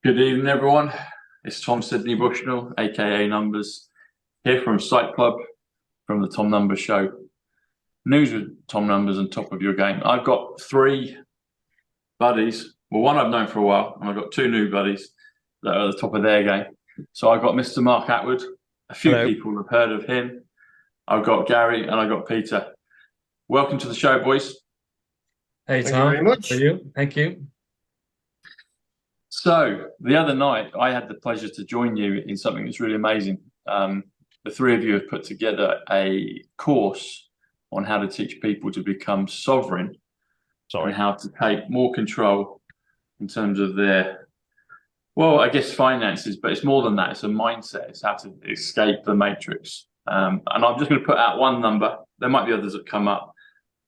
Good evening, everyone. It's Tom Sydney Bushnell, aka Numbers, here from Psych.Club, from the Tom Numbers Show. News with Tom Numbers and top of your game. I've got three buddies. Well, one I've known for a while, and I've got two new buddies that are at the top of their game. So I've got Mr. Mark Atwood. A few Hello. people have heard of him. I've got Gary and I've got Peter. Welcome to the show, boys. Hey, Thank Tom. you very much. How are you? Thank you. So the other night, I had the pleasure to join you in something that's really amazing. The three of you have put together a course on how to teach people to become sovereign and how to take more control in terms of their, well, I guess finances, but it's more than that. It's a mindset. It's how to escape the matrix. And I'm just going to put out one number. There might be others that come up,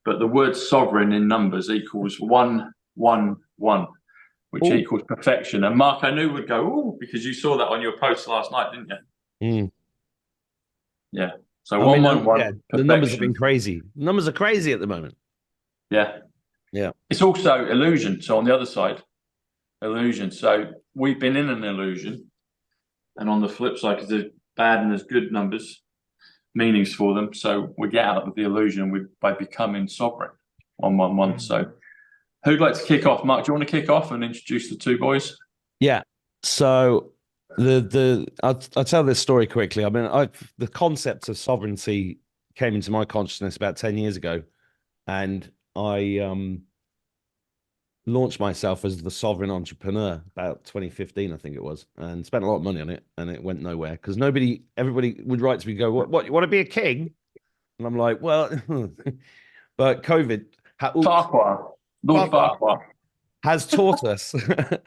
but the word sovereign in numbers equals 111. Which equals perfection. And Mark, I knew would go, oh, because you saw that on your post last night, didn't you? Yeah. So 111. The numbers have been crazy. Numbers are crazy at the moment. Yeah. Yeah. It's also illusion. So on the other side, illusion. So we've been in an illusion. And on the flip side, because there's bad and there's good numbers, meanings for them. So we get out of the illusion by becoming sovereign. 111. So who'd like to kick off? Mark, do you want to kick off and introduce the two boys? Yeah. So I'll tell this story quickly. I mean, the concept of sovereignty came into my consciousness about 10 years ago, and I launched myself as the sovereign entrepreneur about 2015, I think it was, and spent a lot of money on it, and it went nowhere because everybody would write to me, go, what, you want to be a king? And I'm like, well, but COVID has taught us that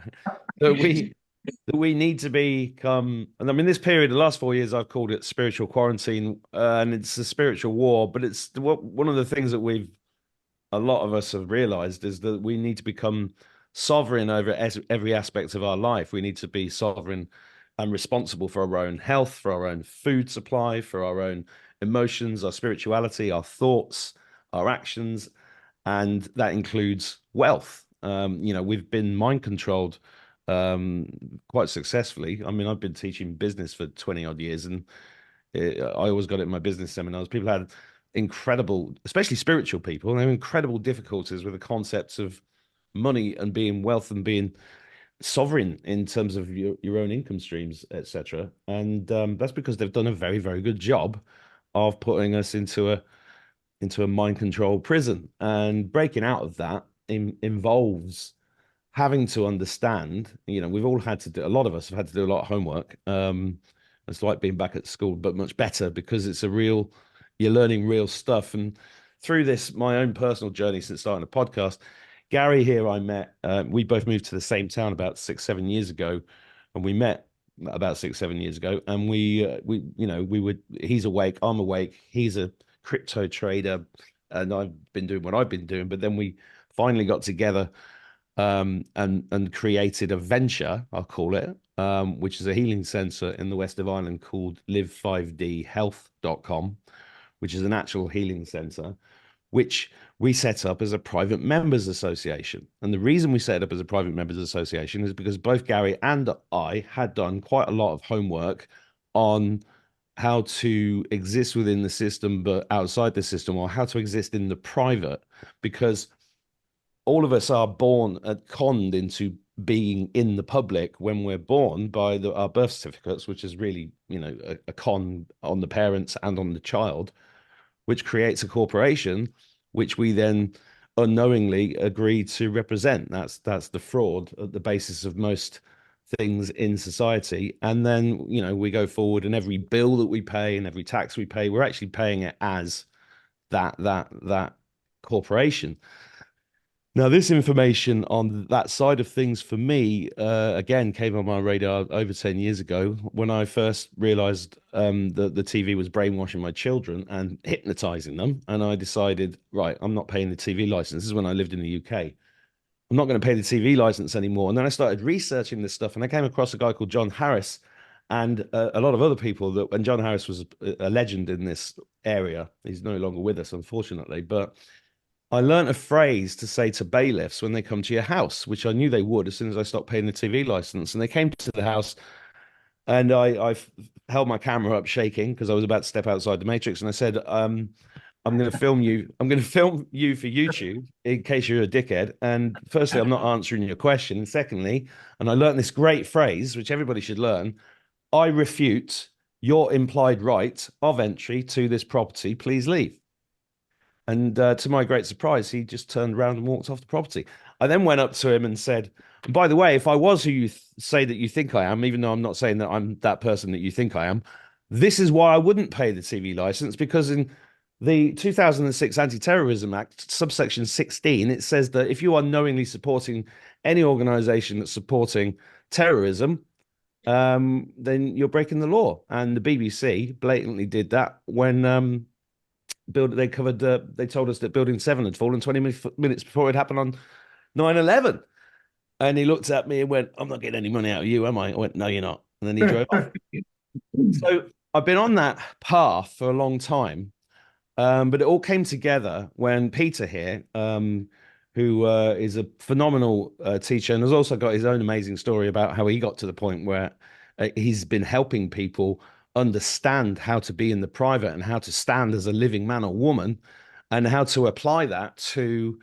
we need to become, and I mean, this period, the last 4 years, I've called it spiritual quarantine, and it's a spiritual war. But it's one of the things that a lot of us have realized is that we need to become sovereign over every aspect of our life. We need to be sovereign and responsible for our own health, for our own food supply, for our own emotions, our spirituality, our thoughts, our actions. And that includes wealth. We've been mind controlled quite successfully. I mean, I've been teaching business for 20 odd years, and I always got it in my business seminars. People had incredible, especially spiritual people, they have incredible difficulties with the concepts of money and being wealth and being sovereign in terms of your own income streams, etc. And that's because they've done a very, very good job of putting us into a mind control prison, and breaking out of that involves having to understand, we've all had to do, a lot of us have had to do a lot of homework. It's like being back at school, but much better, because you're learning real stuff. And through this, my own personal journey since starting a podcast, Gary here, I met, we both moved to the same town about 6-7 years ago, and we met about 6-7 years ago. And he's awake, I'm awake, he's a crypto trader, and I've been doing what I've been doing. But then we finally got together and created a venture, I'll call it, which is a healing center in the west of Ireland called live5dhealth.com, which is an actual healing center, which we set up as a private members association. And the reason we set it up as a private members association is because both Gary and I had done quite a lot of homework on how to exist within the system, but outside the system, or how to exist in the private, because all of us are conned into being in the public when we're born by our birth certificates, which is really, a con on the parents and on the child, which creates a corporation, which we then unknowingly agree to represent. That's the fraud at the basis of most things in society. And then we go forward, and every bill that we pay and every tax we pay, we're actually paying it as that corporation. Now, this information on that side of things for me, again, came on my radar over 10 years ago when I first realized that the TV was brainwashing my children and hypnotizing them. And I decided, right, I'm not paying the TV license. This is when I lived in the UK. I'm not going to pay the TV license anymore. And then I started researching this stuff, and I came across a guy called John Harris and a lot of other people and John Harris was a legend in this area. He's no longer with us, unfortunately, but I learnt a phrase to say to bailiffs when they come to your house, which I knew they would as soon as I stopped paying the TV license. And they came to the house, and I held my camera up shaking because I was about to step outside the matrix. And I said, I'm going to film you. I'm going to film you for YouTube in case you're a dickhead. And firstly, I'm not answering your question. And secondly, and I learned this great phrase, which everybody should learn: I refute your implied right of entry to this property. Please leave. And to my great surprise, he just turned around and walked off the property. I then went up to him and said, by the way, if I was who you say that you think I am, even though I'm not saying that I'm that person that you think I am, this is why I wouldn't pay the TV license, because in the 2006 Anti-Terrorism Act, subsection 16, it says that if you are knowingly supporting any organization that's supporting terrorism, then you're breaking the law. And the BBC blatantly did that when they told us that building 7 had fallen 20 minutes before it happened on 9/11. And he looked at me and went, I'm not getting any money out of you, am I? I went, no, you're not. And then he drove off. So I've been on that path for a long time. But it all came together when Peter here, who is a phenomenal teacher and has also got his own amazing story about how he got to the point where he's been helping people understand how to be in the private and how to stand as a living man or woman, and how to apply that to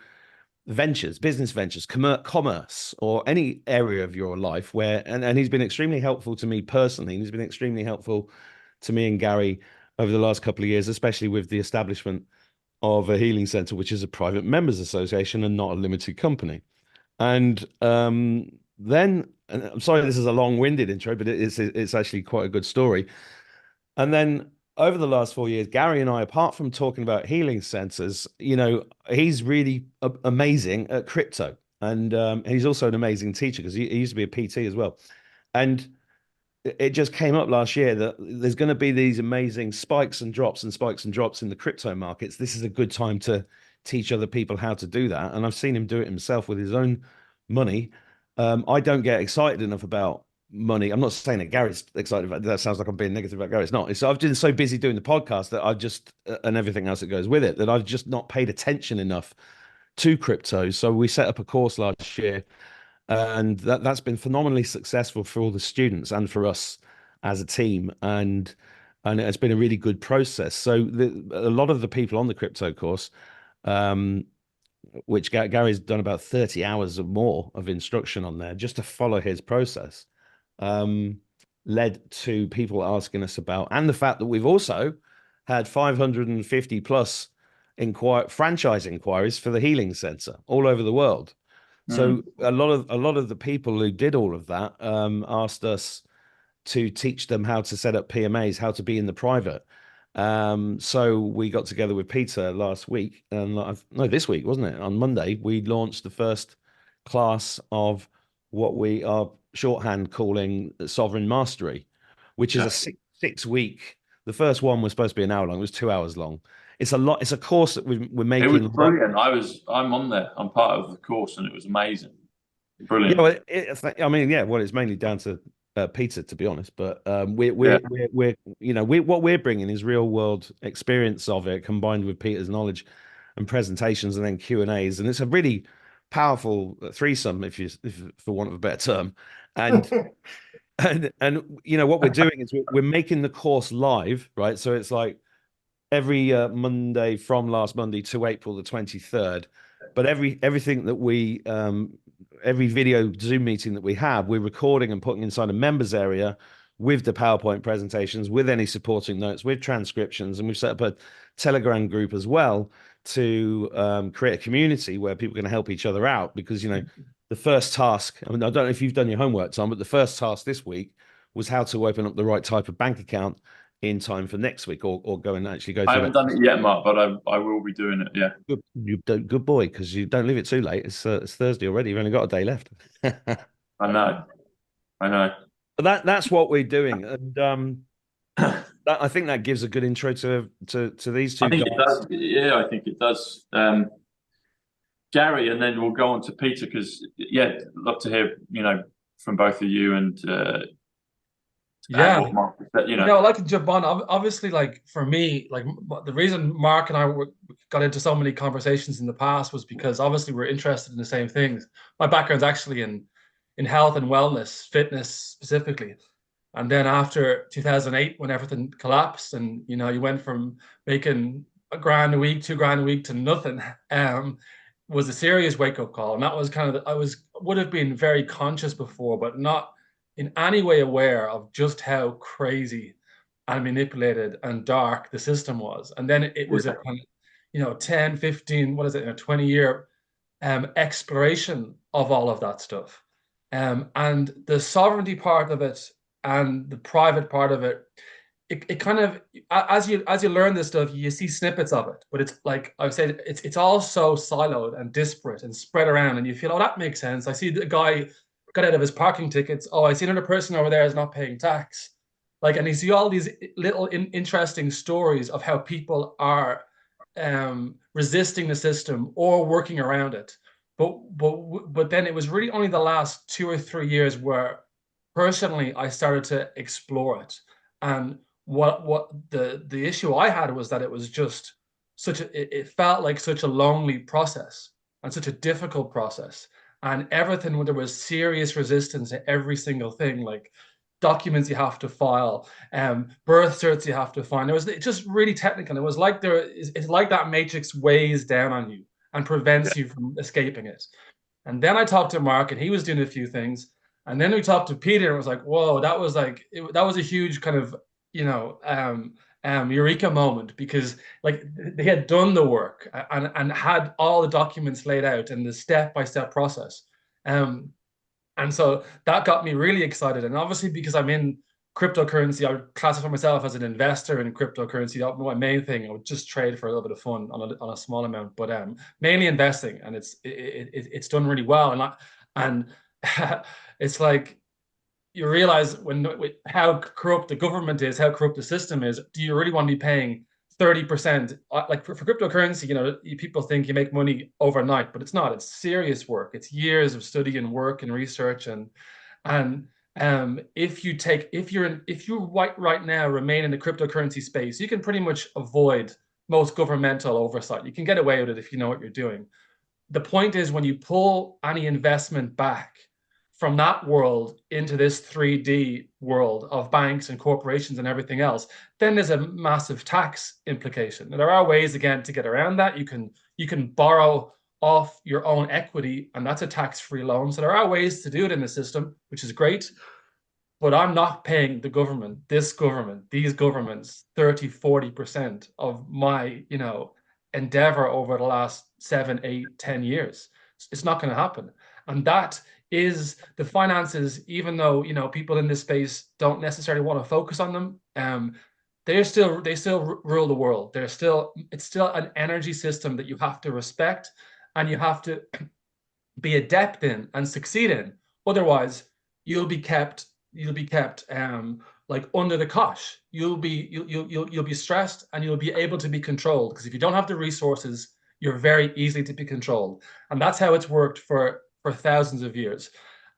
ventures, business ventures, commerce, or any area of your life where, and he's been extremely helpful to me personally. And he's been extremely helpful to me and Gary over the last couple of years, especially with the establishment of a healing center, which is a private members association and not a limited company. And then, and I'm sorry, this is a long-winded intro, but it's actually quite a good story. And then over the last 4 years, Gary and I, apart from talking about healing centers, he's really amazing at crypto. And he's also an amazing teacher because he used to be a PT as well. And it just came up last year that there's going to be these amazing spikes and drops and spikes and drops in the crypto markets. This is a good time to teach other people how to do that. And I've seen him do it himself with his own money. I don't get excited enough about money. I'm not saying that Gary's excited about that. Sounds like I'm being negative about Gary. It's not. I've been so busy doing the podcast that I've just, and everything else that goes with it, that I've just not paid attention enough to crypto. So we set up a course last year, and that's been phenomenally successful for all the students and for us as a team, and it's been a really good process. So a lot of the people on the crypto course, which Gary's done about 30 hours or more of instruction on there just to follow his process, led to people asking us about, and the fact that we've also had 550 plus franchise inquiries for the healing center all over the world. So a lot of the people who did all of that asked us to teach them how to set up PMAs, how to be in the private. So we got together with Peter last week, and no, this week, wasn't it? On Monday, we launched the first class of what we are shorthand calling Sovereign Mastery, which is a six-week. The first one was supposed to be an hour long. It was 2 hours long. It's a lot. It's a course that we're making. It was brilliant. I'm on there. I'm part of the course, and it was amazing. Brilliant. Yeah, well, I mean, yeah. Well, it's mainly down to Peter, to be honest. But we're what we're bringing is real world experience of it, combined with Peter's knowledge and presentations, and then Q&As, and it's a really powerful threesome, if for want of a better term. And and what we're doing is we're making the course live, right? So it's like every Monday from last Monday to April the 23rd. But everything that we every video Zoom meeting that we have, we're recording and putting inside a members area with the PowerPoint presentations, with any supporting notes, with transcriptions, and we've set up a Telegram group as well to create a community where people can help each other out. Because the first task, I mean, I don't know if you've done your homework, Tom, but the first task this week was how to open up the right type of bank account in time for next week, or go and actually go through I haven't done it yet, Mark, but I will be doing it. Yeah. Good boy, because you don't leave it too late. It's Thursday already. You've only got a day left. I know. But that's what we're doing, and I think that gives a good intro to these two I think guys. it does. Yeah, I think it does. Gary, and then we'll go on to Peter, because love to hear from both of you, and to Yeah. what Mark said, Yeah, well, I can jump on. Obviously, like for me, like the reason Mark and I got into so many conversations in the past was because obviously we're interested in the same things. My background's actually in health and wellness, fitness specifically. And then after 2008, when everything collapsed, and you went from making $1,000 a week, $2,000 a week to nothing, was a serious wake up call. And that was kind of would have been very conscious before, but not in any way aware of just how crazy and manipulated and dark the system was. And then it was a kind of 10, 15, what is it, in a 20-year exploration of all of that stuff. And the sovereignty part of it and the private part of it, it kind of, as you learn this stuff, you see snippets of it, but it's like I've said, it's all so siloed and disparate and spread around, and you feel, oh, that makes sense. I see the guy got out of his parking tickets. Oh, I see another person over there is not paying tax. Like, and you see all these little interesting stories of how people are resisting the system or working around it. But then it was really only the last 2 or 3 years where personally I started to explore it. And what the issue I had was that it was just it felt like such a lonely process and such a difficult process. And everything, there was serious resistance to every single thing, like documents you have to file, birth certs you have to find. It's just really technical. It was like it's like that matrix weighs down on you and prevents you from escaping it. And then I talked to Mark, and he was doing a few things. And then we talked to Peter, and it was like, whoa, that was a huge kind of eureka moment, because like they had done the work and had all the documents laid out and the step-by-step process. And so that got me really excited. And obviously, because I'm in cryptocurrency, I would classify myself as an investor in cryptocurrency. That was my main thing. I would just trade for a little bit of fun on a small amount, but mainly investing. And it's done really well. And it's like you realize how corrupt the government is, how corrupt the system is. Do you really want to be paying 30%? Like for cryptocurrency, people think you make money overnight, but it's not. It's serious work. It's years of study and work and research. And if you right now remain in the cryptocurrency space, you can pretty much avoid most governmental oversight. You can get away with it if you know what you're doing. The point is, when you pull any investment back from that world into this 3D world of banks and corporations and everything else, then there's a massive tax implication. Now, there are ways, again, to get around that. You can borrow off your own equity, and that's a tax-free loan. So there are ways to do it in the system, which is great. But I'm not paying the government, these governments, 30, 40% of my, endeavor over the last 7, 8, 10 years. It's not going to happen. And that is the finances. Even though people in this space don't necessarily want to focus on them, they still rule the world. It's still an energy system that you have to respect and you have to be adept in and succeed in. Otherwise, you'll be kept like under the cosh. You'll be stressed, and you'll be able to be controlled, because if you don't have the resources, you're very easily to be controlled. And that's how it's worked for thousands of years.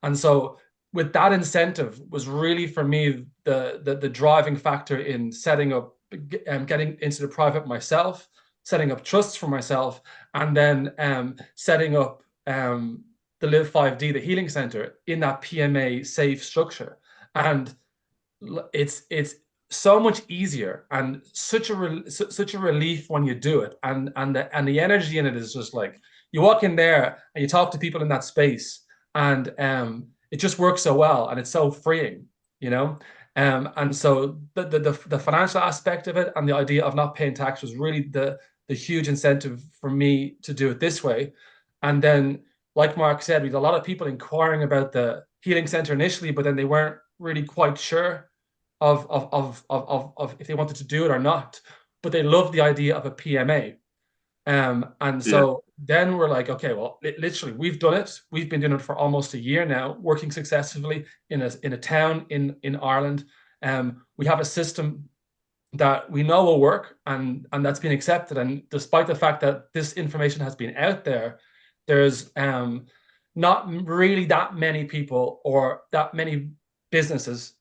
And so with that incentive was really, for me, the driving factor in setting up, getting into the private myself, setting up trusts for myself, and then setting up the Live 5D, the healing center, in that PMA safe structure. And it's so much easier and such a relief when you do it. And the energy in it is just like, you walk in there and you talk to people in that space, and it just works so well, and it's so freeing, and so the financial aspect of it and the idea of not paying tax was really the huge incentive for me to do it this way. And then, like Mark said, we had a lot of people inquiring about the healing center initially, but then they weren't really quite sure of if they wanted to do it or not. But they loved the idea of a PMA. And so then we're like, okay, well, literally, we've done it. We've been doing it for almost a year now, working successfully in a town in Ireland. We have a system that we know will work, and that's been accepted. And despite the fact that this information has been out there, there's not really that many people or that many businesses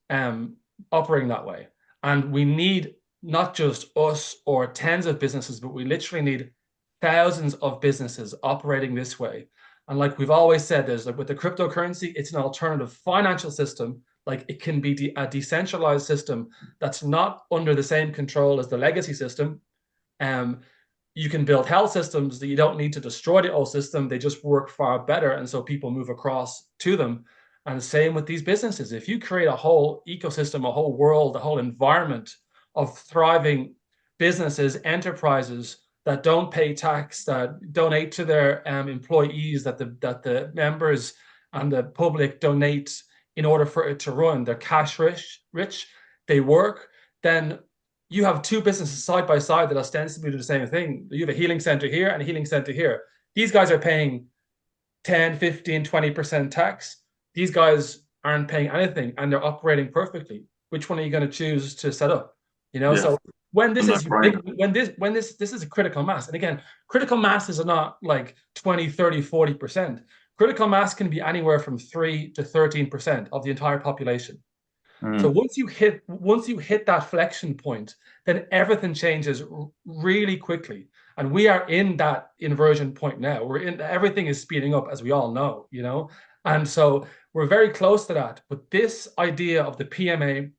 operating that way. And we need not just us or tens of businesses, but we literally need thousands of businesses operating this way. And like we've always said, there's like with the cryptocurrency, it's an alternative financial system. Like it can be a decentralized system that's not under the same control as the legacy system. You can build health systems that you don't need to destroy the old system. They just work far better. And so people move across to them. And the same with these businesses. If you create a whole ecosystem, a whole world, a whole environment of thriving businesses, enterprises that don't pay tax, that donate to their employees, that the members and the public donate in order for it to run, they're cash rich, they work, then you have two businesses side by side that ostensibly do the same thing. You have a healing center here and a healing center here. These guys are paying 10, 15, 20% tax. These guys aren't paying anything and they're operating perfectly. Which one are you going to choose to set up? You know, so when this is when this is a critical mass, and again, critical mass is not like 20, 30, 40%. Critical mass can be anywhere from 3 to 13% of the entire population. So once you hit that flexion point, then everything changes really quickly. And we are in that inversion point now. Everything is speeding up, as we all know, you know. And so we're very close to that. But this idea of the PMA,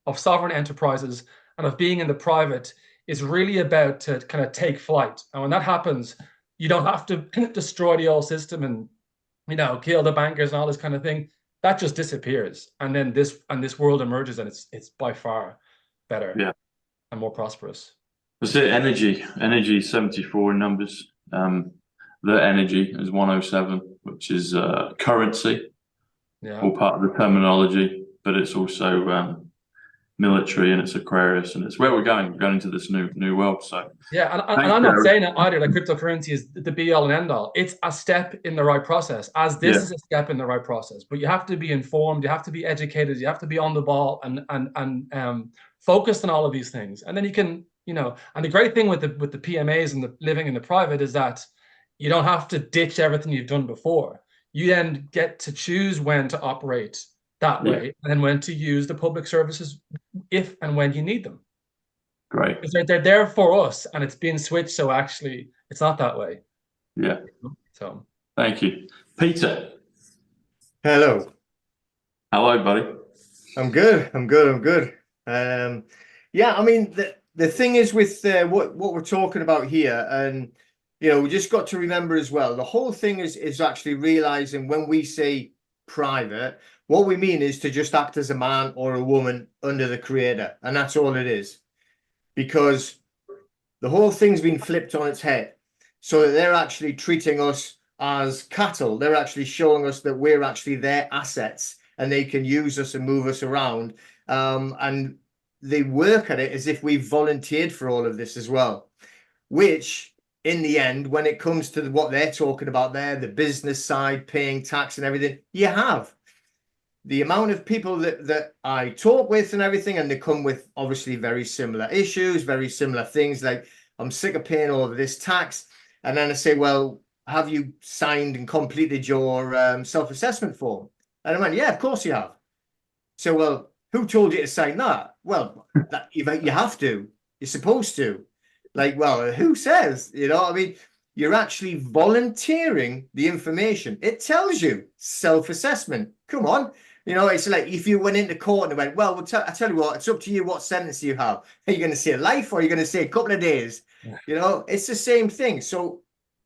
of sovereign enterprises, and of being in the private is really about to kind of take flight. And when that happens, you don't have to destroy the old system and, you know, kill the bankers and all this kind of thing. That just disappears, and then this world emerges, and it's by far better, and more prosperous. That's it. Energy 74 in numbers. The energy is 107, which is currency, all part of the terminology, but it's also military, and it's Aquarius, and it's where we're going. We're going into this new world. So yeah, and I'm not saying that either that cryptocurrency is the be all and end all. It's a step in the right process, as this is a step in the right process. But you have to be informed, you have to be educated, you have to be on the ball and focused on all of these things. And then you can, you know, and the great thing with the PMAs and the living in the private is that you don't have to ditch everything you've done before. You then get to choose when to operate that way, and when to use the public services if and when you need them. Great. Because they're there for us, and it's being switched, so actually it's not that way. Yeah. So thank you. Peter. Hello. Hello, buddy. I'm good. Yeah, I mean, the thing is with what we're talking about here, and you know, we just got to remember as well, the whole thing is actually realizing when we say private, what we mean is to just act as a man or a woman under the creator, and that's all it is. Because the whole thing's been flipped on its head, so that they're actually treating us as cattle. They're actually showing us that we're actually their assets, and they can use us and move us around. And they work at it as if we've volunteered for all of this as well, which in the end, when it comes to what they're talking about there, the business side, paying tax and everything, you have. The amount of people that I talk with and everything, and they come with obviously very similar issues, very similar things, like, I'm sick of paying all of this tax. And then I say, well, have you signed and completed your self-assessment form? And I went, yeah, of course you have. So, well, who told you to sign that? Well, you have to. You're supposed to. Like, well, who says? You know, I mean, you're actually volunteering the information. It tells you self-assessment. Come on. You know, it's like if you went into court and went, well, I tell you what, it's up to you what sentence you have. Are you going to say life, or are you going to say a couple of days? You know, it's the same thing. So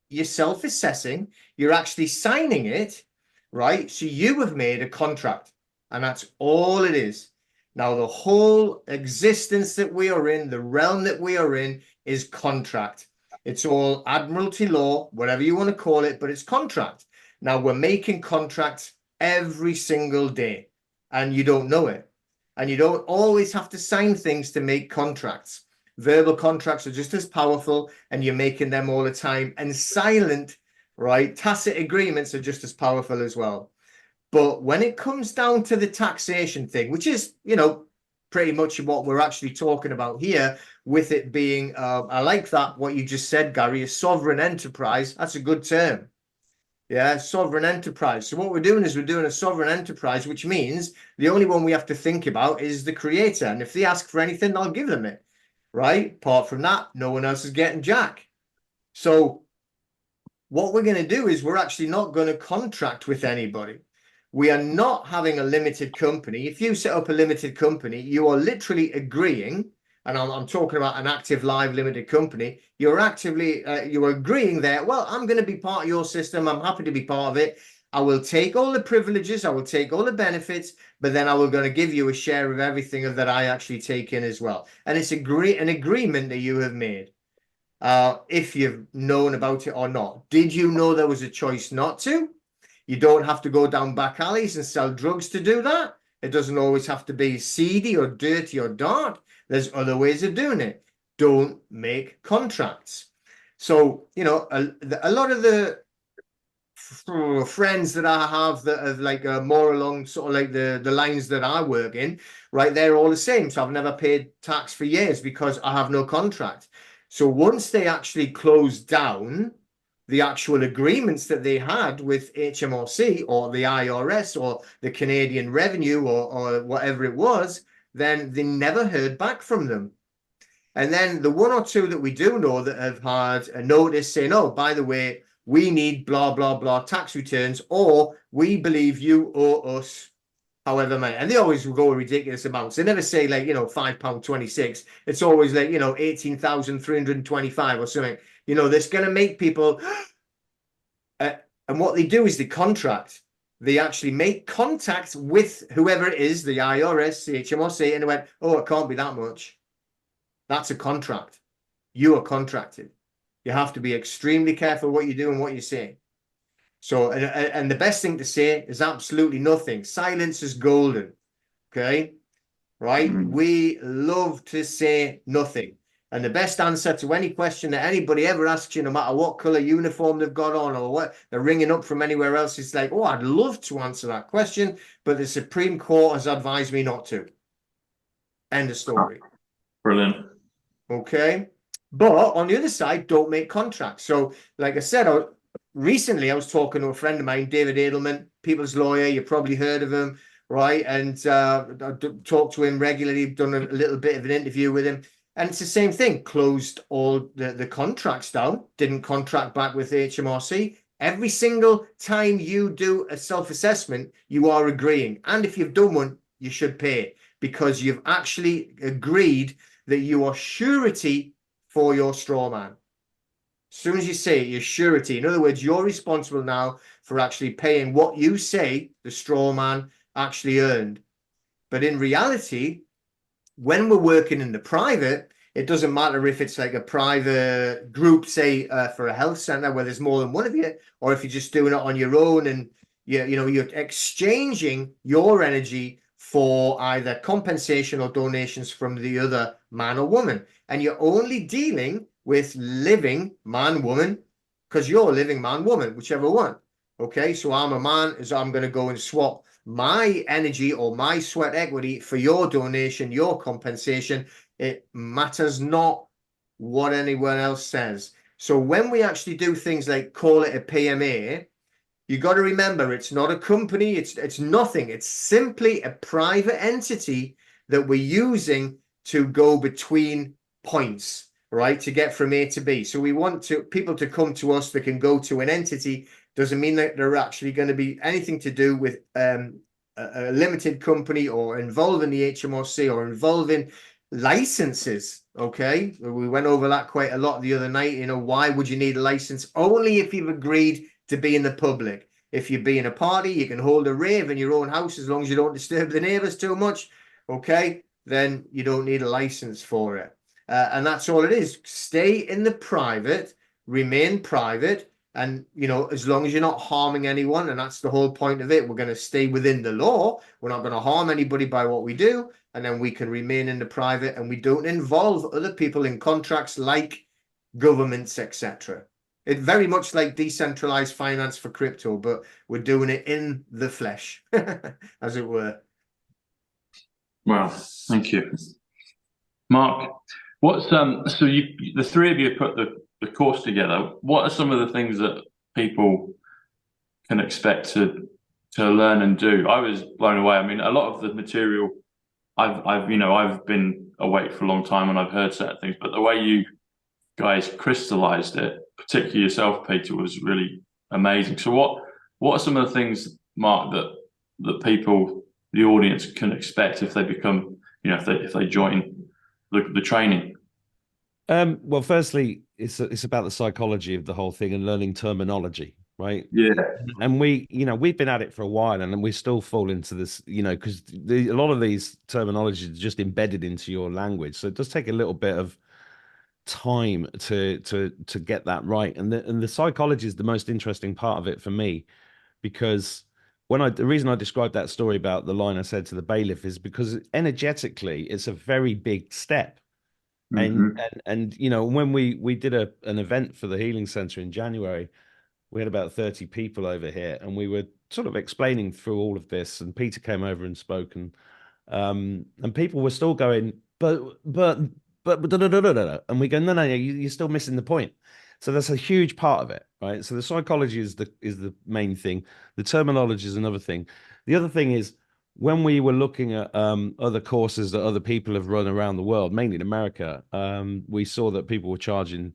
you're self-assessing, you're actually signing it, right? So you have made a contract, and that's all it is. Now, the whole existence that we are in, the realm that we are in, is contract. It's all admiralty law, whatever you want to call it, but it's contract. Now, we're making contracts every single day, and you don't know it. And you don't always have to sign things to make contracts. Verbal contracts are just as powerful, and you're making them all the time. And silent, right, tacit agreements are just as powerful as well. But when it comes down to the taxation thing, which is, you know, pretty much what we're actually talking about here, with it being, I like that, what you just said, Gary, a sovereign enterprise. That's a good term. Yeah, sovereign enterprise. So what we're doing is we're doing a sovereign enterprise, which means the only one we have to think about is the creator. And if they ask for anything, I'll give them it, right? Apart from that, no one else is getting jack. So what we're going to do is we're actually not going to contract with anybody. We are not having a limited company. If you set up a limited company, you are literally agreeing, and I'm talking about an active live limited company, you're actively, you're agreeing there, well, I'm going to be part of your system. I'm happy to be part of it. I will take all the privileges. I will take all the benefits, but then I will going to give you a share of everything that I actually take in as well. And it's an agreement that you have made. If you've known about it or not. Did you know there was a choice not to? You don't have to go down back alleys and sell drugs to do that. It doesn't always have to be seedy or dirty or dark. There's other ways of doing it. Don't make contracts. So, you know, a lot of the friends that I have that have like more along sort of like the lines that I work in, right, they're all the same. So I've never paid tax for years because I have no contract. So once they actually closed down the actual agreements that they had with HMRC or the IRS or the Canadian Revenue or whatever it was, then they never heard back from them. And then the one or two that we do know that have had a notice saying, oh, by the way, we need blah, blah, blah tax returns, or we believe you owe us however many. And they always will go ridiculous amounts. They never say like, you know, £5.26. It's always like, you know, 18,325 or something. You know, that's going to make people. And what they do is they contract. They actually make contact with whoever it is, the IRS, the HMRC, and they went, oh, it can't be that much. That's a contract. You are contracted. You have to be extremely careful what you do and what you say. So, and the best thing to say is absolutely nothing. Silence is golden. Okay. Right. We love to say nothing. And the best answer to any question that anybody ever asks you, no matter what color uniform they've got on or what they're ringing up from anywhere else, is like, oh, I'd love to answer that question, but the Supreme Court has advised me not to. End of story. Brilliant. Okay. But on the other side, don't make contracts. So, like I said, recently I was talking to a friend of mine, David Edelman, people's lawyer. You probably heard of him, right? And I talk to him regularly, done a little bit of an interview with him. And it's the same thing. Closed all the contracts down, didn't contract back with HMRC. Every single time you do a self-assessment, you are agreeing. And if you've done one, you should pay because you've actually agreed that you are surety for your straw man. As soon as you say you're surety, in other words, you're responsible now for actually paying what you say the straw man actually earned. But in reality, when we're working in the private, it doesn't matter if it's like a private group, say for a health center where there's more than one of you, or if you're just doing it on your own and you're exchanging your energy for either compensation or donations from the other man or woman. And you're only dealing with living man, woman, because you're living man, woman, whichever one. Okay, so I'm a man, so I'm going to go and swap my energy or my sweat equity for your donation, your compensation. It matters not what anyone else says. So when we actually do things like call it a PMA, you got to remember it's not a company, it's nothing. It's simply a private entity that we're using to go between points, right, to get from A to B. So we want people to come to us that can go to an entity. Doesn't mean that they're actually going to be anything to do with a limited company or involving the HMRC or involving licenses. Okay, we went over that quite a lot the other night. You know, why would you need a license? Only if you've agreed to be in the public. If you be in a party, you can hold a rave in your own house as long as you don't disturb the neighbors too much. Okay, then you don't need a license for it. And that's all it is. Stay in the private, remain private. And, you know, as long as you're not harming anyone, and that's the whole point of it, we're going to stay within the law. We're not going to harm anybody by what we do. And then we can remain in the private and we don't involve other people in contracts like governments, etc. It very much like decentralized finance for crypto, but we're doing it in the flesh, as it were. Well, thank you. Mark, what's so the three of you put the course together. What are some of the things that people can expect to learn and do. I was blown away. I mean, a lot of the material I've been awake for a long time and I've heard certain things, but the way you guys crystallized it, particularly yourself, Peter, was really amazing. So what are some of the things, Mark, that people, the audience, can expect if they become, if they join the training? Well, firstly, it's about the psychology of the whole thing and learning terminology, right? Yeah. And we've been at it for a while, and we still fall into this, because a lot of these terminologies are just embedded into your language. So it does take a little bit of time to get that right. And the psychology is the most interesting part of it for me, because the reason I described that story about the line I said to the bailiff is because energetically it's a very big step. Mm-hmm. And when we did an event for the Healing Center in January, we had about 30 people over here, and we were sort of explaining through all of this, and Peter came over and spoke, and people were still going, but da, da, da, da, da. And we go, no, you're still missing the point. So that's a huge part of it, right? So the psychology is the main thing. The terminology is another thing. The other thing is, when we were looking at other courses that other people have run around the world, mainly in America, we saw that people were charging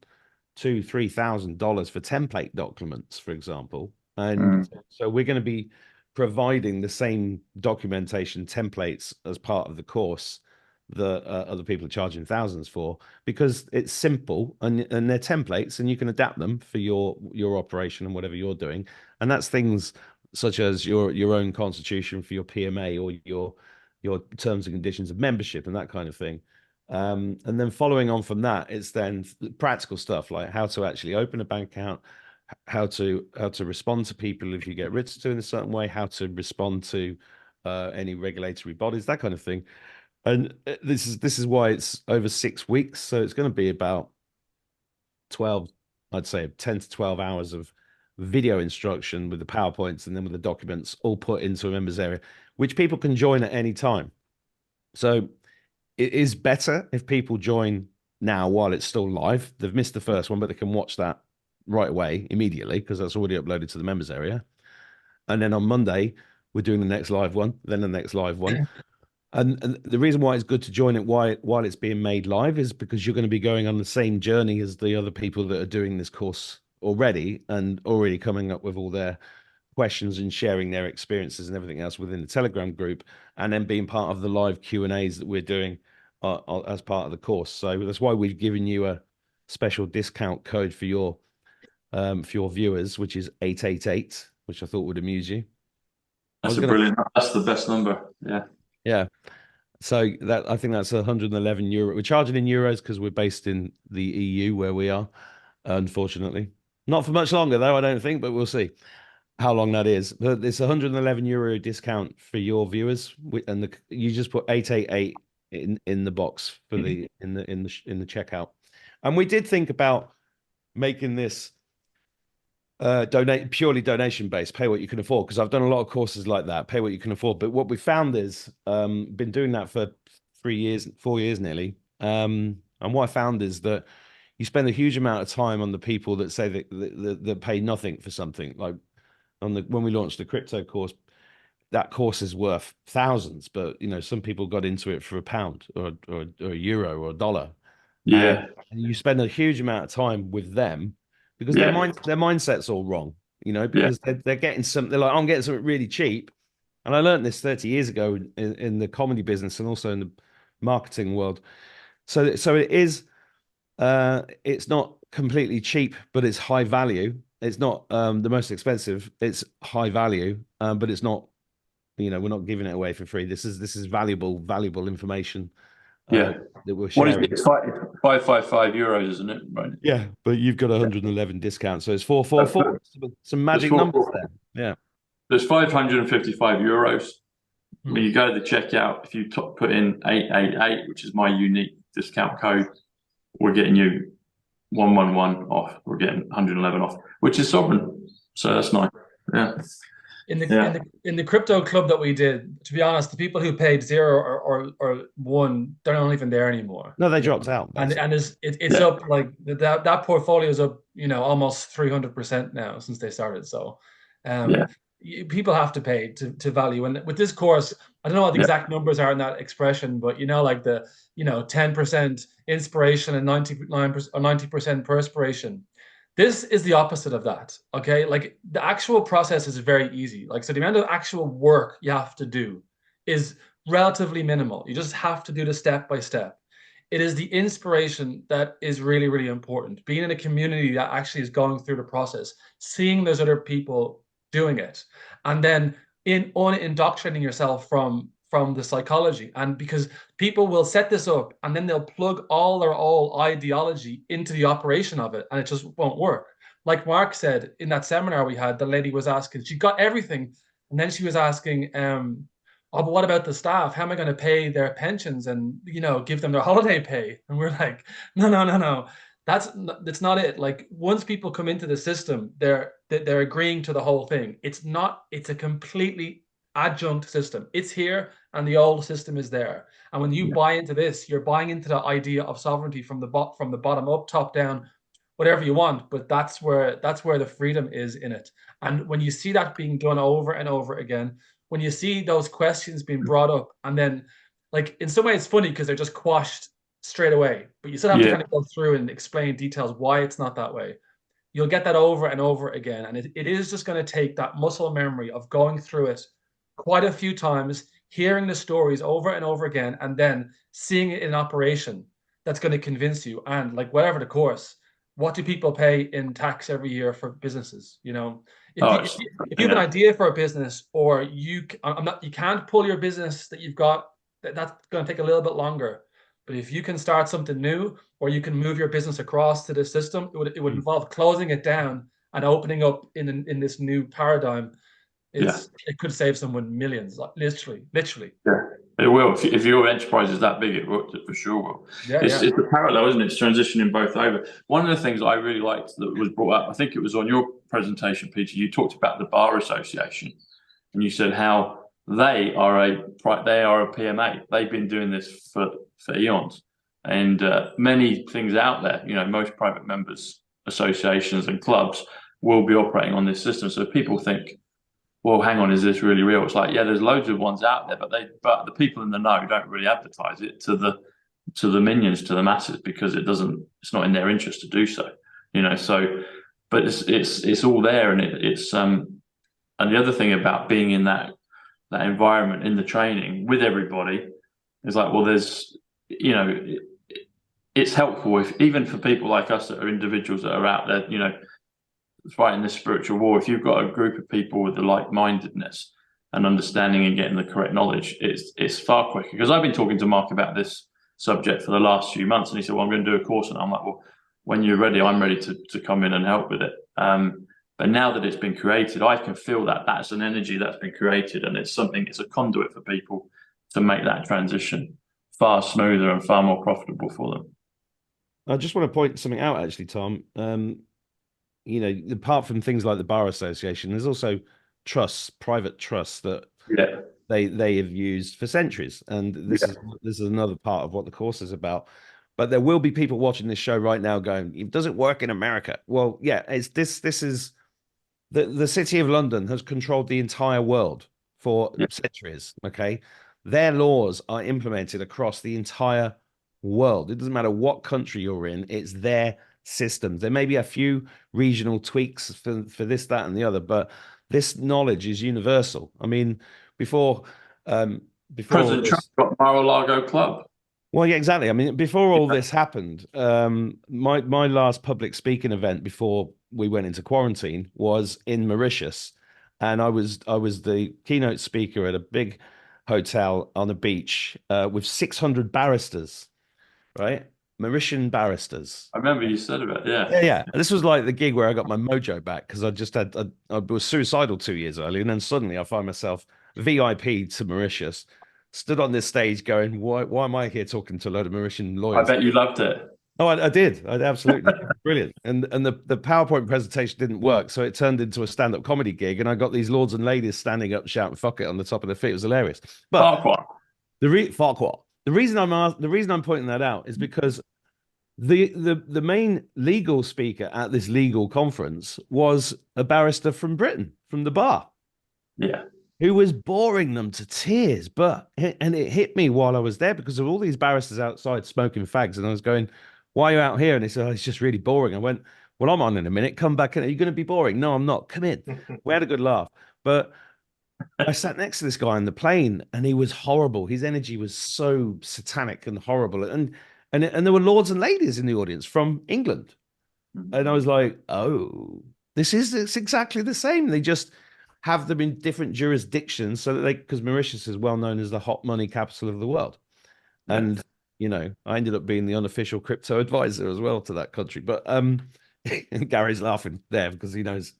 $2,000-$3,000 for template documents, for example. And so we're going to be providing the same documentation templates as part of the course that other people are charging thousands for, because it's simple and they're templates and you can adapt them for your operation and whatever you're doing. And that's things such as your own constitution for your PMA or your terms and conditions of membership and that kind of thing. And then following on from that, it's then practical stuff like how to actually open a bank account, how to respond to people if you get written to in a certain way, how to respond to any regulatory bodies, that kind of thing. And this is why it's over 6 weeks. So it's going to be about 12, I'd say 10 to 12 hours of video instruction with the PowerPoints and then with the documents all put into a members area, which people can join at any time. So it is better if people join now while it's still live. They've missed the first one, but they can watch that right away, immediately, because that's already uploaded to the members area. And then on Monday, we're doing the next live one, then the next live one. And the reason why it's good to join it while it's being made live is because you're going to be going on the same journey as the other people that are doing this course already and already coming up with all their questions and sharing their experiences and everything else within the Telegram group, and then being part of the live Q&As that we're doing as part of the course. So that's why we've given you a special discount code for your viewers, which is 888, which I thought would amuse you. Brilliant. That's the best number. Yeah. So that, I think that's 111 euro. We're charging in euros because we're based in the EU where we are, unfortunately. Not for much longer though, I don't think, but we'll see how long that is. But it's 111 euro discount for your viewers, and you just put 888 in the box for the in the checkout. And we did think about making this purely donation based, pay what you can afford, because I've done a lot of courses like that, pay what you can afford. But what we found is been doing that for 4 years nearly, and what I found is that you spend a huge amount of time on the people that say that pay nothing for something. Like when we launched the crypto course, that course is worth thousands, but some people got into it for £1 or a euro or $1. Yeah. And you spend a huge amount of time with them because their mindset's all wrong, because they're getting something. They're like, I'm getting something really cheap. And I learned this 30 years ago in the comedy business and also in the marketing world. So it is, it's not completely cheap, but it's high value. It's not the most expensive. It's high value, but it's not, we're not giving it away for free. This is valuable information. That we're sharing. What is it? 555 euros, isn't it? Right. Yeah, but you've got 111 discount, so it's 444. Some magic numbers there. Yeah. There's 555 euros. When you go to the checkout, if you put in 888, which is my unique discount code, we're getting you 111 off. We're getting 111 off, which is sovereign. So that's nice. Yeah. In the crypto club that we did, to be honest, the people who paid 0 or 1, they're not even there anymore. No, they dropped out. And it's up, like that portfolio is up, almost 300% now since they started. So Yeah. People have to pay to value. And with this course, I don't know what the exact numbers are in that expression, but you know, like the 10% inspiration and 99% or 90% perspiration. This is the opposite of that. Okay, like the actual process is very easy. Like, so the amount of actual work you have to do is relatively minimal. You just have to do the step by step. It is the inspiration that is really, really important. Being in a community that actually is going through the process, seeing those other people doing it, and then indoctrinating yourself from the psychology. And because people will set this up and then they'll plug all their ideology into the operation of it, and it just won't work. Like Mark said in that seminar we had, the lady was asking, she got everything, and then she was asking, oh, but what about the staff? How am I going to pay their pensions and give them their holiday pay? And we're like, no. That's not it. Like, once people come into the system, they're agreeing to the whole thing. It's a completely adjunct system. It's here and the old system is there. And when you buy into this, you're buying into the idea of sovereignty from the bottom up, top down, whatever you want. But that's where the freedom is in it. And when you see that being done over and over again, when you see those questions being brought up, and then, like, in some way it's funny because they're just quashed straight away, but you still have to kind of go through and explain details why it's not that way. You'll get that over and over again, and it is just going to take that muscle memory of going through it quite a few times, hearing the stories over and over again, and then seeing it in operation. That's going to convince you. And like, whatever the course, what do people pay in tax every year for businesses? If you have an idea for a business, or you can't pull your business that you've got, that's going to take a little bit longer. But if you can start something new, or you can move your business across to the system, it would involve closing it down and opening up in this new paradigm. It could save someone millions, literally. Yeah, it will. If your enterprise is that big, it for sure will. It's a parallel, isn't it? It's transitioning both over. One of the things I really liked that was brought up, I think it was on your presentation, Peter, you talked about the Bar Association, and you said how they are a PMA. They've been doing this for eons, and many things out there. Most private members associations and clubs will be operating on this system. So people think, well, hang on, is this really real? It's like, yeah, there's loads of ones out there, but the people in the know don't really advertise it to the minions, to the masses, because it's not in their interest to do so. So, but it's all there, and it's and the other thing about being in that environment, in the training with everybody, is like, well, there's it's helpful if, even for people like us that are individuals that are out there, fighting this spiritual war, if you've got a group of people with the like-mindedness and understanding and getting the correct knowledge, it's far quicker. Because I've been talking to Mark about this subject for the last few months, and he said, well, I'm going to do a course, and I'm like, well, when you're ready, I'm ready to come in and help with it. But now that it's been created, I can feel that that's an energy that's been created, and it's a conduit for people to make that transition far smoother and far more profitable for them. I just want to point something out, actually, Tom. Apart from things like the Bar Association, there's also trusts, private trusts that they have used for centuries, and this is another part of what the course is about. But there will be people watching this show right now going, "It doesn't work in America." Well, yeah, it's this is the City of London has controlled the entire world for centuries. Okay, their laws are implemented across the entire world. It doesn't matter what country you're in; it's their systems. There may be a few regional tweaks for this, that, and the other, but this knowledge is universal. I mean, before President Trump got Mar-a-Lago Club. Well, yeah, exactly. I mean, before all this happened, my last public speaking event before we went into quarantine was in Mauritius, and I was the keynote speaker at a big hotel on a beach with 600 barristers, right? Mauritian barristers. I remember you said about yeah. This was like the gig where I got my mojo back, because I was suicidal 2 years earlier, and then suddenly I find myself VIP to Mauritius, stood on this stage going, why am I here talking to a load of Mauritian lawyers? I bet you loved it. Oh, I did. I absolutely brilliant. And the PowerPoint presentation didn't work, so it turned into a stand-up comedy gig, and I got these lords and ladies standing up shouting "fuck it" on the top of their feet. It was hilarious. But the reason I'm pointing that out is because the main legal speaker at this legal conference was a barrister from Britain, from the bar. Yeah. Who was boring them to tears. And it hit me while I was there because of all these barristers outside smoking fags. And I was going, why are you out here? And they said, oh, it's just really boring. I went, well, I'm on in a minute. Come back in. Are you going to be boring? No, I'm not. Come in. We had a good laugh. But I sat next to this guy on the plane and he was horrible. His energy was so satanic and horrible. And there were lords and ladies in the audience from England. And I was like, oh, it's exactly the same. They just have them in different jurisdictions so that because Mauritius is well known as the hot money capital of the world. Yeah. And, you know, I ended up being the unofficial crypto advisor as well to that country. But Gary's laughing there because he knows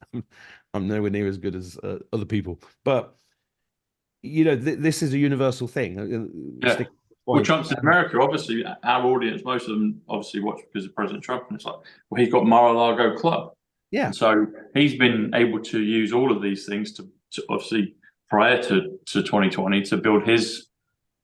I'm nowhere near as good as other people. But, you know, this is a universal thing. Yeah. Well, Trump's in America, obviously, our audience, most of them obviously watch because of President Trump. And it's like, well, he's got Mar-a-Lago Club. Yeah. And so he's been able to use all of these things to obviously prior to 2020 to build his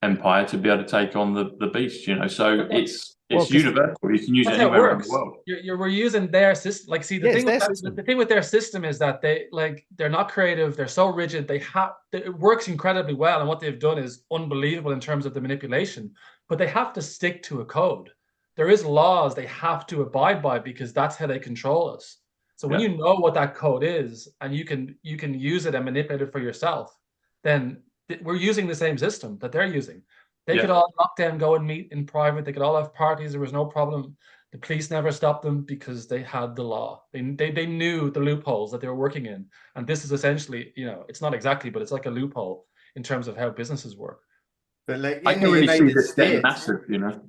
empire to be able to take on the beast, you know. So it's universal. You can use it anywhere around the world. We're using their system. Like, see, the thing with their system is that they're not creative. They're so rigid. It works incredibly well, and what they've done is unbelievable in terms of the manipulation. But they have to stick to a code. There is laws they have to abide by because that's how they control us. So when you know what that code is and you can use it and manipulate it for yourself, then we're using the same system that they're using. They could all lock down, go and meet in private. They could all have parties. There was no problem. The police never stopped them because they had the law. They knew the loopholes that they were working in. And this is essentially, you know, it's not exactly, but it's like a loophole in terms of how businesses work. But like I can really see this getting massive, you know.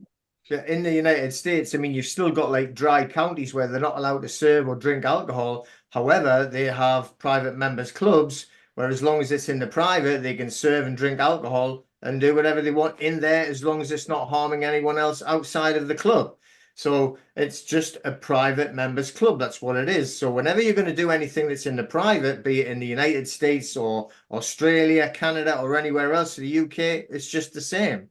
In the United States, I mean, you've still got like dry counties where they're not allowed to serve or drink alcohol. However, they have private members clubs where as long as it's in the private, they can serve and drink alcohol and do whatever they want in there as long as it's not harming anyone else outside of the club. So it's just a private members club. That's what it is. So whenever you're going to do anything that's in the private, be it in the United States or Australia, Canada, or anywhere else, the UK, it's just the same.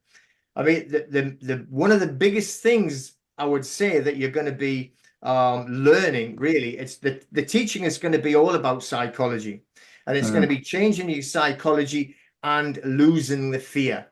I mean, the one of the biggest things I would say that you're going to be learning, really, it's the teaching is going to be all about psychology, and it's going to be changing your psychology and losing the fear,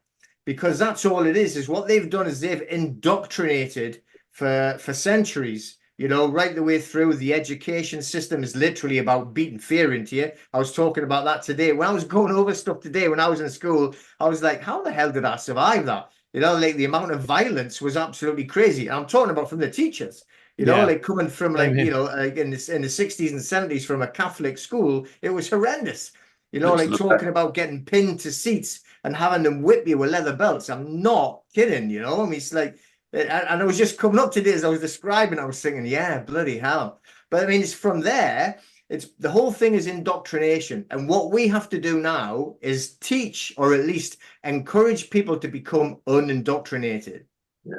because that's all it is what they've done is they've indoctrinated for centuries, you know, right the way through. The education system is literally about beating fear into you. I was talking about that today. When I was going over stuff today, when I was in school, I was like, how the hell did I survive that? You know, like the amount of violence was absolutely crazy. And I'm talking about from the teachers, you know, like coming from like, you know, in the 60s and 70s from a Catholic school, it was horrendous. You know, like talking about getting pinned to seats and having them whip you with leather belts. I'm not kidding, you know. I mean, it's like, and I was just coming up today as I was describing, I was thinking, yeah, bloody hell. But I mean, it's from there. It's the whole thing is indoctrination. And what we have to do now is teach, or at least encourage people to become unindoctrinated. Yeah.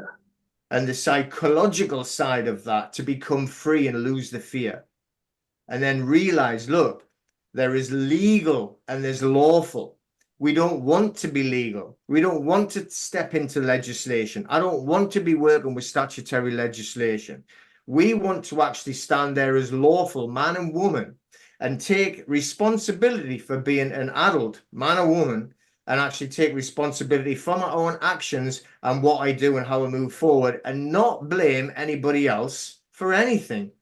And the psychological side of that, to become free and lose the fear. And then realize, look, there is legal and there's lawful. We don't want to be legal. We don't want to step into legislation. I don't want to be working with statutory legislation. We want to actually stand there as lawful man and woman and take responsibility for being an adult man or woman, and actually take responsibility for my own actions and what I do and how I move forward, and not blame anybody else for anything.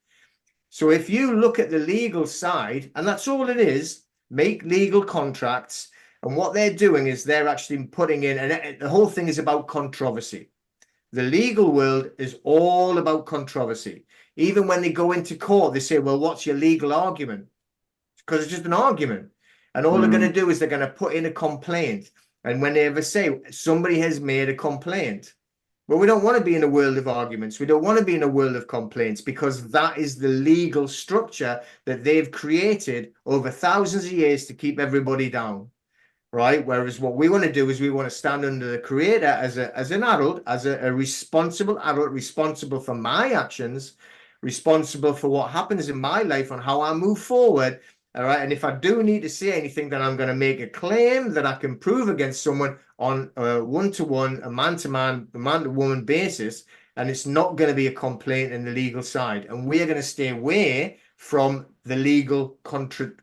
So if you look at the legal side, and that's all it is, make legal contracts. And what they're doing is they're actually putting in, and the whole thing is about controversy. The legal world is all about controversy. Even when they go into court, they say, well, what's your legal argument? Because it's just an argument. And all they're going to do is they're going to put in a complaint. And when they ever say somebody has made a complaint, well, we don't want to be in a world of arguments. We don't want to be in a world of complaints, because that is the legal structure that they've created over thousands of years to keep everybody down. Right. Whereas what we want to do is we want to stand under the creator as an adult, as a responsible adult, responsible for my actions, responsible for what happens in my life and how I move forward. All right. And if I do need to say anything, then I'm going to make a claim that I can prove against someone on a one-to-one, a man-to-man, a man-to-woman basis. And it's not going to be a complaint in the legal side. And we are going to stay away from the legal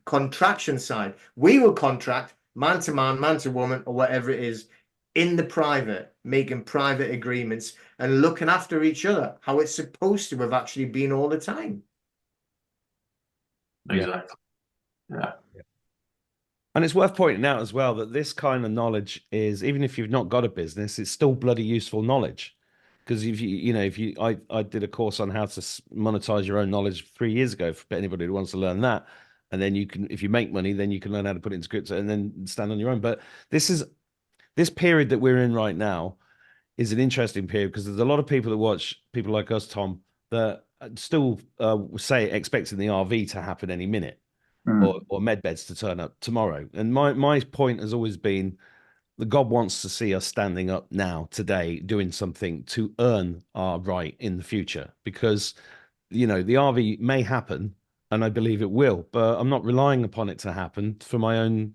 contraction side. We will contract man to man, man to woman, or whatever it is in the private, making private agreements and looking after each other, how it's supposed to have actually been all the time. Exactly. Yeah. And it's worth pointing out as well that this kind of knowledge is, even if you've not got a business, it's still bloody useful knowledge. Because if I did a course on how to monetize your own knowledge 3 years ago for anybody who wants to learn that. And then you can, if you make money, then you can learn how to put it into crypto and then stand on your own. But this period that we're in right now is an interesting period because there's a lot of people that watch people like us, Tom, that still say expecting the RV to happen any minute. Or medbeds to turn up tomorrow. And my point has always been that God wants to see us standing up now, today, doing something to earn our right in the future. Because, the RV may happen, and I believe it will, but I'm not relying upon it to happen for my own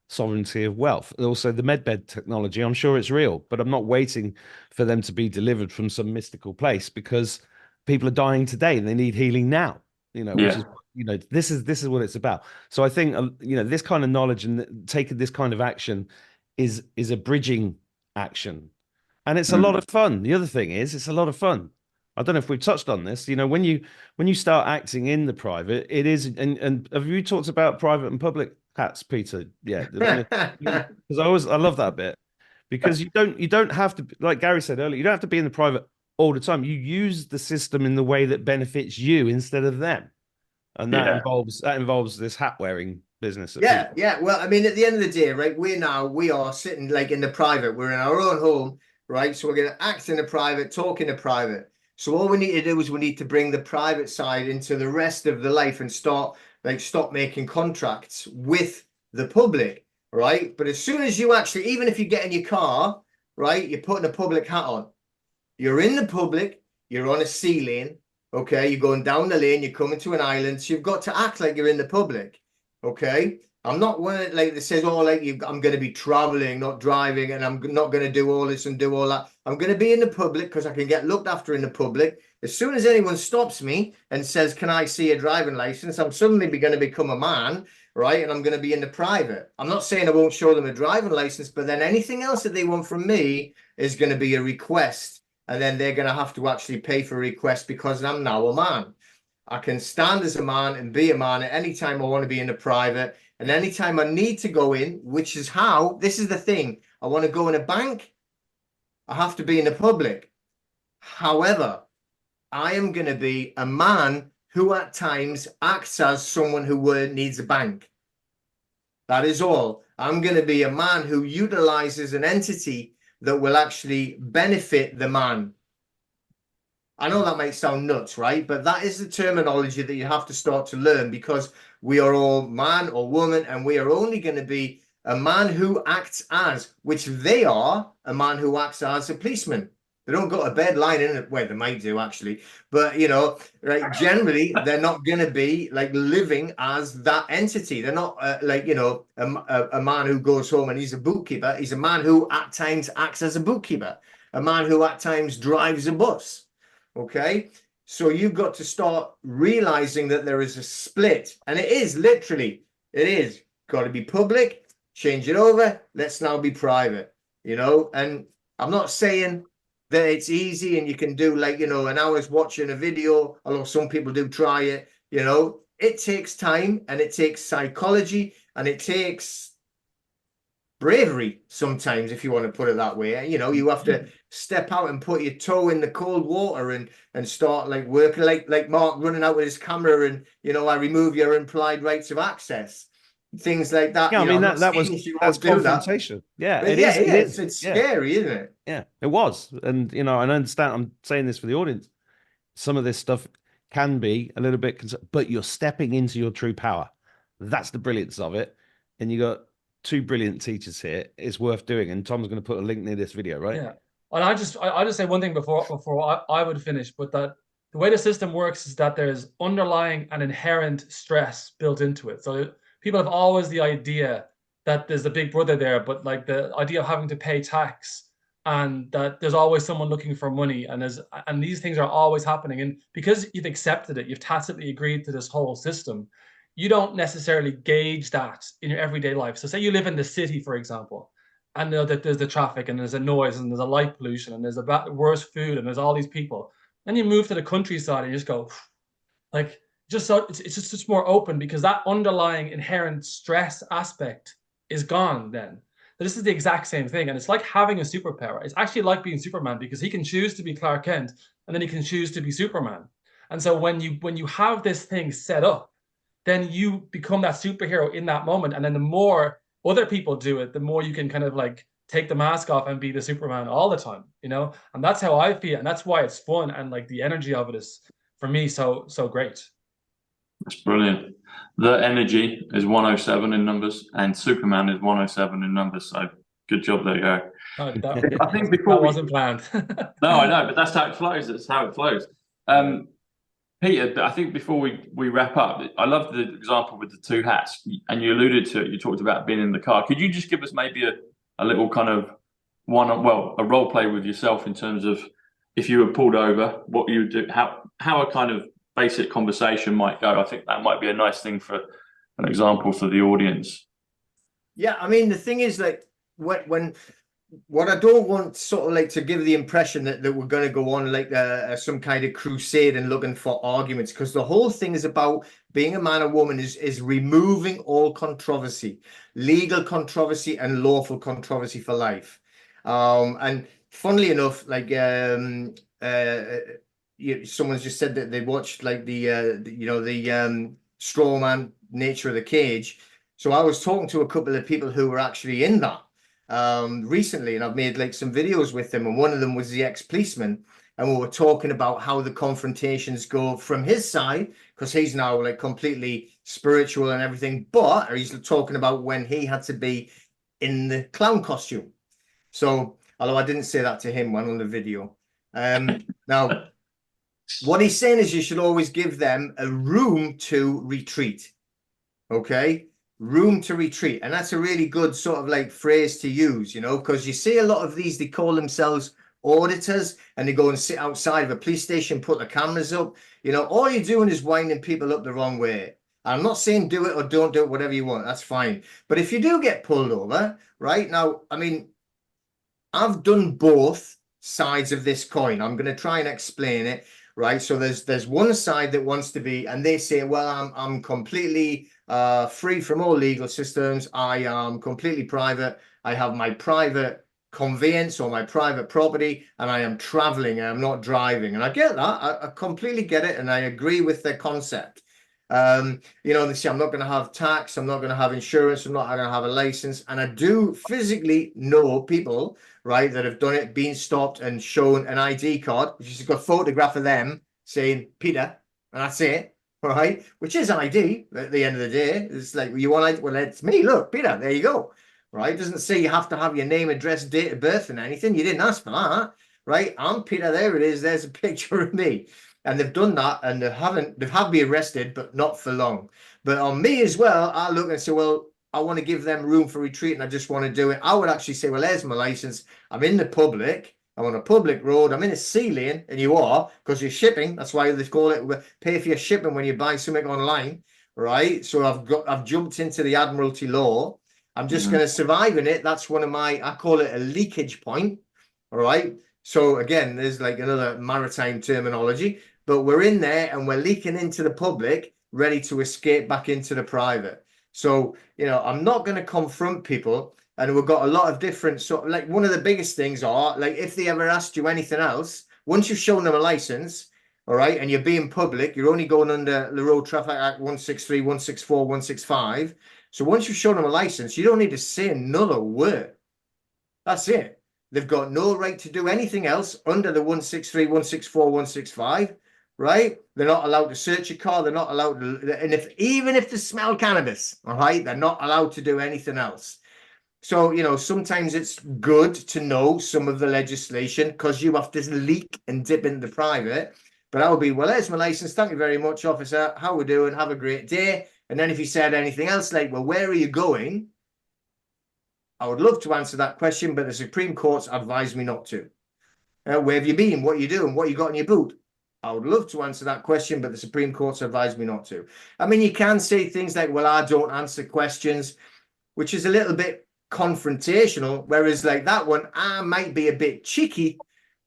sovereignty of wealth. Also, the medbed technology, I'm sure it's real, but I'm not waiting for them to be delivered from some mystical place because people are dying today and they need healing now. Which is, this is what it's about. So I think, this kind of knowledge and taking this kind of action is a bridging action. And it's a lot of fun. The other thing is, it's a lot of fun. I don't know if we've touched on this, when you start acting in the private, it is, and have you talked about private and public hats, Peter? Yeah. Because I love that bit because you don't have to, like Gary said earlier, you don't have to be in the private all the time. You use the system in the way that benefits you instead of them. And that involves this hat wearing business. Yeah. Well, I mean, at the end of the day, right, we are sitting like in the private, we're in our own home, right? So we're going to act in the private, talk in the private. So all we need to do is we need to bring the private side into the rest of the life and stop making contracts with the public, right? But as soon as you actually, even if you get in your car, right, you're putting a public hat on. You're in the public, you're on a sea lane, okay? You're going down the lane, you're coming to an island, so you've got to act like you're in the public, okay? I'm not one like that says, I'm going to be traveling, not driving, and I'm not going to do all this and do all that. I'm going to be in the public because I can get looked after in the public. As soon as anyone stops me and says, can I see a driving license? I'm suddenly going to become a man, right? And I'm going to be in the private. I'm not saying I won't show them a driving license, but then anything else that they want from me is going to be a request. And then they're going to have to actually pay for a request because I'm now a man. I can stand as a man and be a man at any time I want to be in the private. And anytime I need to go in, which is how, this is the thing, I want to go in a bank, I have to be in the public. However, I am going to be a man who at times acts as someone who needs a bank. That is all. I'm going to be a man who utilizes an entity that will actually benefit the man. I know that might sound nuts, right? But that is the terminology that you have to start to learn because we are all man or woman and we are only going to be a man who acts as, which they are, a man who acts as a policeman. They don't got a bed lying in it. Well, they might do actually, but right. Generally, they're not going to be like living as that entity. They're not a man who goes home and he's a bookkeeper. He's a man who at times acts as a bookkeeper, a man who at times drives a bus. Okay. So you've got to start realizing that there is a split, and it is got to be public, change it over. Let's now be private, and I'm not saying that it's easy and you can do an hour's watching a video, although some people do try it, it takes time and it takes psychology and it takes bravery sometimes, if you want to put it that way. You have to step out and put your toe in the cold water and start working like Mark running out with his camera and, I remove your implied rights of access. Things like that. Yeah, I mean, that's confrontation. Yeah, it is. It's scary, isn't it? Yeah, it was. And, and I understand, I'm saying this for the audience. Some of this stuff can be a little bit, but you're stepping into your true power. That's the brilliance of it. And you got two brilliant teachers here. It's worth doing. And Tom's going to put a link near this video, right? Yeah. And I just say one thing before I would finish, but that the way the system works is that there's underlying and inherent stress built into it. So people have always the idea that there's a big brother there, but the idea of having to pay tax and that there's always someone looking for money, and these things are always happening. And because you've accepted it, you've tacitly agreed to this whole system, you don't necessarily gauge that in your everyday life. So say you live in the city, for example, and know that there's the traffic and there's a noise and there's a light pollution and there's a worse food and there's all these people. Then you move to the countryside and you just go, like, just so it's just more open, because that underlying inherent stress aspect is gone then. But this is the exact same thing, and it's like having a superpower. It's actually like being Superman, because he can choose to be Clark Kent and then he can choose to be Superman. And so when you have this thing set up, then you become that superhero in that moment. And then the more other people do it, the more you can kind of like take the mask off and be the Superman all the time, you know? And that's how I feel. And that's why it's fun. And like the energy of it is, for me, so great. That's brilliant. The energy is 107 in numbers, and Superman is 107 in numbers. So good job there, Gary. I think before that wasn't planned. No, I know, but that's how it flows. That's how it flows. Peter, I think before we wrap up, I love the example with the two hats, and you alluded to it. You talked about being in the car. Could you just give us maybe a little kind of a role play with yourself in terms of if you were pulled over, what you would do, how a kind of basic conversation might go? I think that might be a nice thing for an example for the audience. Yeah, I mean, the thing is, like, when what I don't want sort of like to give the impression that we're going to go on like some kind of crusade and looking for arguments, because the whole thing is about being a man or woman is removing all controversy, legal controversy and lawful controversy for life. And funnily enough, like someone's just said that they watched like the straw man nature of the cage. So I was talking to a couple of people who were actually in that recently, and I've made like some videos with them, and one of them was the ex-policeman, and we were talking about how the confrontations go from his side, because he's now like completely spiritual and everything, but he's talking about when he had to be in the clown costume. So although I didn't say that to him on the video, now what he's saying is you should always give them a room to retreat. Okay, room to retreat. And that's a really good sort of like phrase to use, you know, because you see a lot of these, they call themselves auditors, and they go and sit outside of a police station, put the cameras up. You know, all you're doing is winding people up the wrong way. I'm not saying do it or don't do it, whatever you want, that's fine. But if you do get pulled over, right now, I mean, I've done both sides of this coin. I'm going to try and explain it, right? So there's one side that wants to be, and they say, well, I'm completely free from all legal systems. I am completely private. I have my private conveyance or my private property, and I am traveling. I'm not driving. And I get that. I completely get it. And I agree with their concept. You know, they say, I'm not going to have tax. I'm not going to have insurance. I'm not going to have a license. And I do physically know people, right, that have done it, been stopped and shown an ID card, which is a photograph of them saying Peter, and that's it. All right, which is ID at the end of the day. It's like, you want, well, it's me, look, Peter, there you go. Right, it doesn't say you have to have your name, address, date of birth and anything. You didn't ask for that. Right, I'm Peter, there it is, there's a picture of me. And they've done that, and they have been arrested, but not for long. But on me as well, I look and say, well, I want to give them room for retreat, and I just want to do it. I would actually say, well, there's my license. I'm in the public. I'm on a public road. I'm in a C lane, and you are, because you're shipping. That's why they call it pay for your shipping when you buy something online, right? So I've jumped into the Admiralty law. I'm just going to survive in it. That's one of my, I call it a leakage point. All right. So again, there's like another maritime terminology, but we're in there and we're leaking into the public, ready to escape back into the private. So, you know, I'm not going to confront people. And we've got a lot of different sort of, like, one of the biggest things are, like, if they ever asked you anything else, once you've shown them a license, all right, and you're being public, you're only going under the Road Traffic Act 163, 164, 165. So once you've shown them a license, you don't need to say another word. That's it. They've got no right to do anything else under the 163, 164, 165, right? They're not allowed to search your car. They're not allowed to, and even if they smell cannabis, all right, they're not allowed to do anything else. So, you know, sometimes it's good to know some of the legislation, because you have to leak and dip into the private. But I would be, well, there's my license. Thank you very much, officer. How we doing? Have a great day. And then if you said anything else, like, well, where are you going? I would love to answer that question, but the Supreme Court's advised me not to. Where have you been? What are you doing? What you got in your boot? I would love to answer that question, but the Supreme Court's advised me not to. I mean, you can say things like, well, I don't answer questions, which is a little bit confrontational, whereas like that one, I might be a bit cheeky.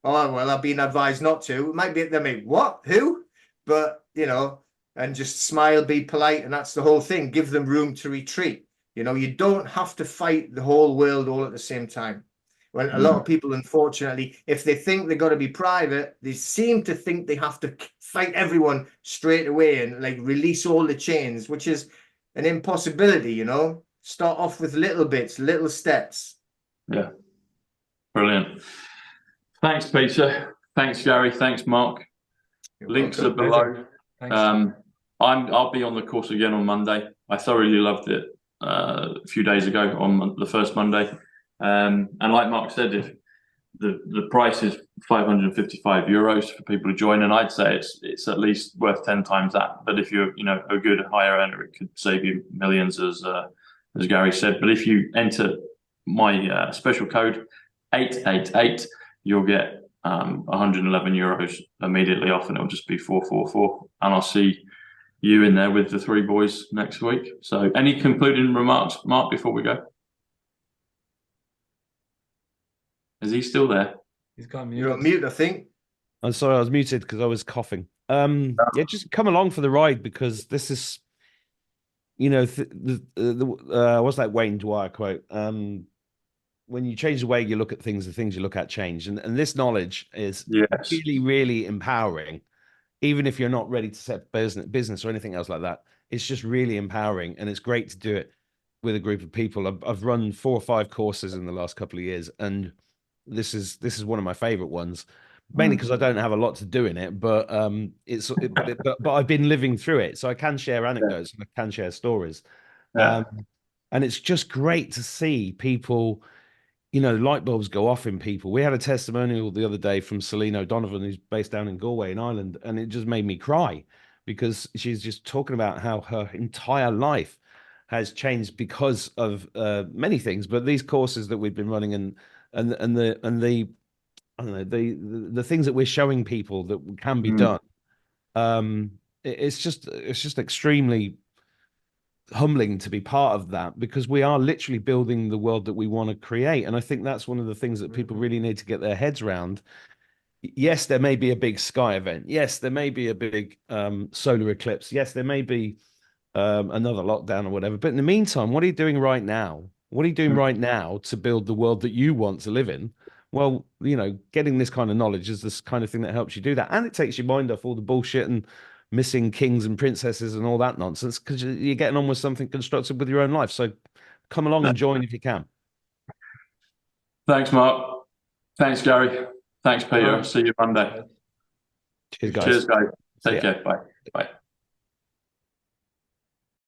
Oh, well, I've been advised not to. It might be, they mean, what? Who? But, you know, and just smile, be polite, and that's the whole thing. Give them room to retreat. You know, you don't have to fight the whole world all at the same time. When a lot of people, unfortunately, if they think they've got to be private, they seem to think they have to fight everyone straight away and like release all the chains, which is an impossibility, you know. Start off with little bits, little steps. Yeah. Brilliant. Thanks, Peter. Thanks, Gary. Thanks, Mark. Links are below. Thanks. I'll be on the course again on Monday. I thoroughly loved it a few days ago on the first Monday. And like Mark said, if the price is €555 for people to join, and I'd say it's at least worth 10 times that. But if you're a good higher earner, it could save you millions, as Gary said. But if you enter my special code 888, you'll get €111 immediately off, and it'll just be 444. And I'll see you in there with the three boys next week. So, any concluding remarks, Mark, before we go? Is he still there? He's got muted. You're on mute, I think. I'm sorry, I was muted because I was coughing. Yeah, just come along for the ride, because this is, what's that Wayne Dwyer quote? When you change the way you look at things, the things you look at change. And this knowledge is really, really empowering, even if you're not ready to set business or anything else like that. It's just really empowering, and it's great to do it with a group of people. I've run 4 or 5 courses in the last couple of years, and this is one of my favorite ones, mainly because I don't have a lot to do in it, but but I've been living through it, so I can share anecdotes and I can share stories. And it's just great to see people, light bulbs go off in people. We had a testimonial the other day from Celine O'Donovan, who's based down in Galway in Ireland, and it just made me cry, because she's just talking about how her entire life has changed because of many things, but these courses that we've been running and the I don't know, the things that we're showing people that can be done. It's just extremely humbling to be part of that, because we are literally building the world that we want to create. And I think that's one of the things that people really need to get their heads around. Yes, there may be a big sky event. Yes, there may be a big solar eclipse. Yes, there may be another lockdown or whatever. But in the meantime, what are you doing right now? What are you doing right now to build the world that you want to live in? Well, getting this kind of knowledge is this kind of thing that helps you do that. And it takes your mind off all the bullshit and missing kings and princesses and all that nonsense, because you're getting on with something constructive with your own life. So come along and join if you can. Thanks, Mark. Thanks, Gary. Thanks, Peter. See you Monday. Cheers, guys. Cheers, guys. Take care. Bye. Bye.